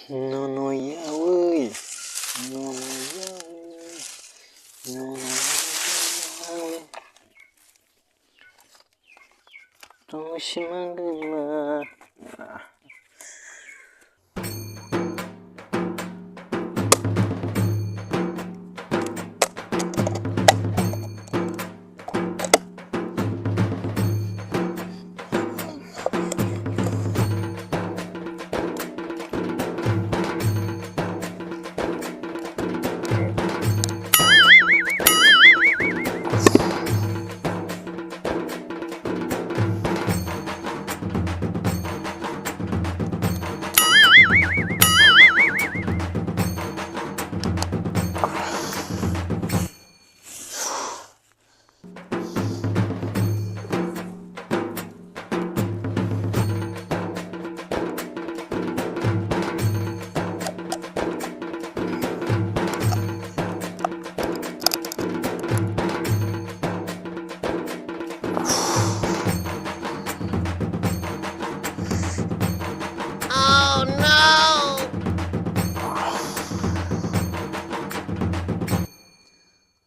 Nono ya ơi, nono ya ơi, nono ya ơi, terus menggema.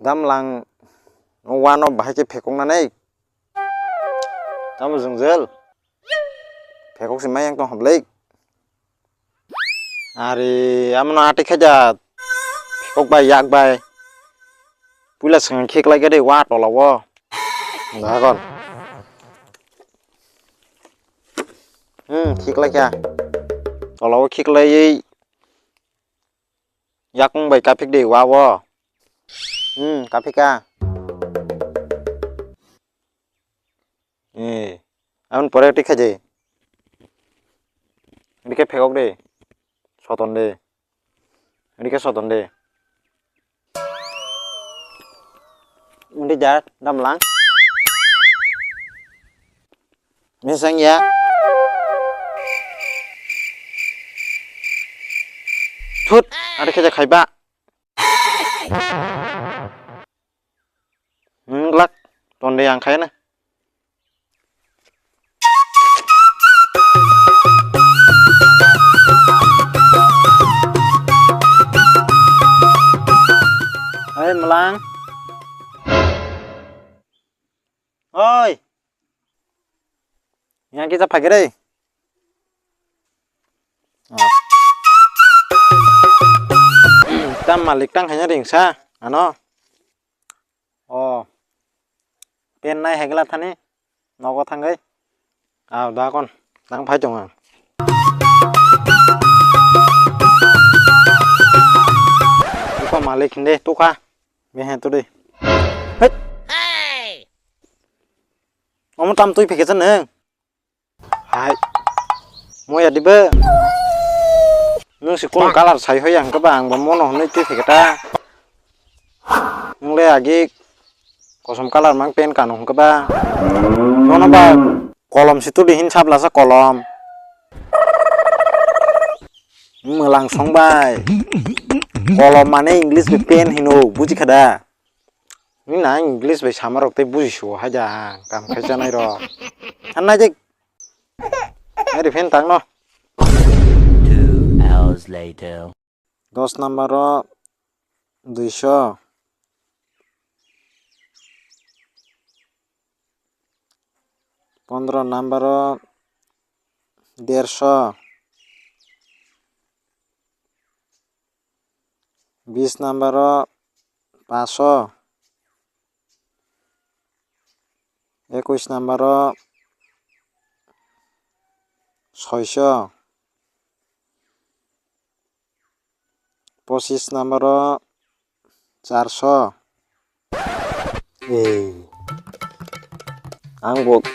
Dam lang no wano bahai ke phekong na nei dam jungjel phekok simai yang tong hablek ari amno ati khaja phekok bai yak bai pula sang khek lai ga dei wa to lawo da kon khek lai kya to lawo khek lai yak bai ka phek dei wa wo Kapika. Amun pore tik aja. Ini ke pekok deh. Soton deh. Ini ke soton deh. Ini jahat, damlang. Misang ya. Tut, ada kerja kaiba. Lắc toàn đi ăn khé này ê mà lang ơi nhà kita pakai đây tam malik tăng hanya ring sa ano pen này hay cái là thằng ấy nó có thằng ấy đó con đang phải chồng có mà lịch đi tu qua về hè tôi đi hết ông tâm tôi phải cái gì nữa hai mua đi bơ nhưng sự con cá là xài hơi hàng các bạn bấm món nào nơi tôi phải cái ta nhưng đây là cái kosong kalar mang pen kanong ke ba nono ba kolom situ dihin sablasa kolom melangsong bay kolom mana English be pen hino buji kada ini na English be samarok te buji shu haja kam khaja nai ro anna je ai pen tang no 2 hours later 10 number ro 200 15 number 150 20 number 500 21 number 600 25 number 400 ang buat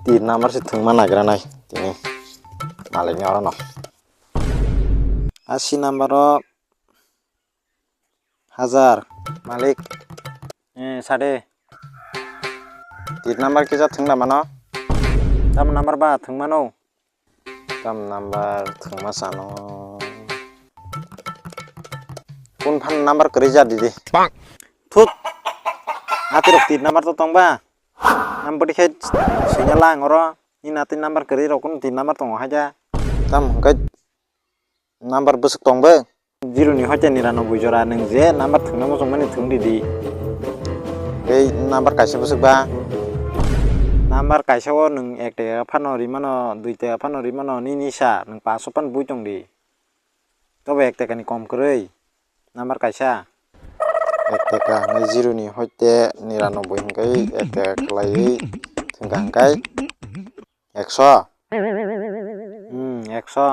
3 nomor sih teman aja nih ini maliknya orang no 80 nomor 1000 malik sade 3 nomor kita tengah mana tam nomor ba tengah mana tam nomor tengah sana pun pan nomor kerja di tut hati rok 3 nomor tuh tong ba number di head sinyala ngoro ini nanti number kiri rokun di nomor tong aja tam cái number बोसोक दंबो 0 हयते 99 जरा नों जे नाम्बार थोंनांगौ जों माने थों दिदि बे नाम्बार काइसे बोसोकबा नाम्बार काइसेआव नों 1 टाका फानो रिमानो 2 टाका फानो रिमानो नि निसा नों 500 फान बुइ दं दि तबे 1 टाकानि कम करै नाम्बार काइसा 1 टाका नै 0 हयते 99 हंकै 1 टाका खलायै थोंगा हंकै 100 100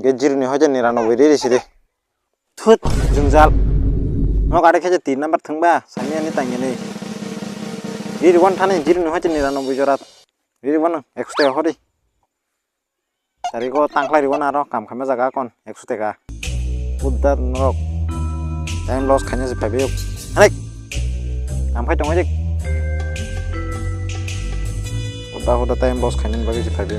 गे 0 हयते 99 रे रेसिरे थुत जोंजाल न गाड़े खेजे 3 नंबर थंबा सानियानि तांगेनि रिरिवन थाने 0 हयते 99 जरा रिरिवन 100 टाका हरि सारिको तांखला रिवन आरो काम खामा जागा कोन 100 टाका उद्दार नरक टाइम लस खाने से फाइबे हानै काम फाइ दङ जे उद्दा टाइम लस खाने बागै से फाइबे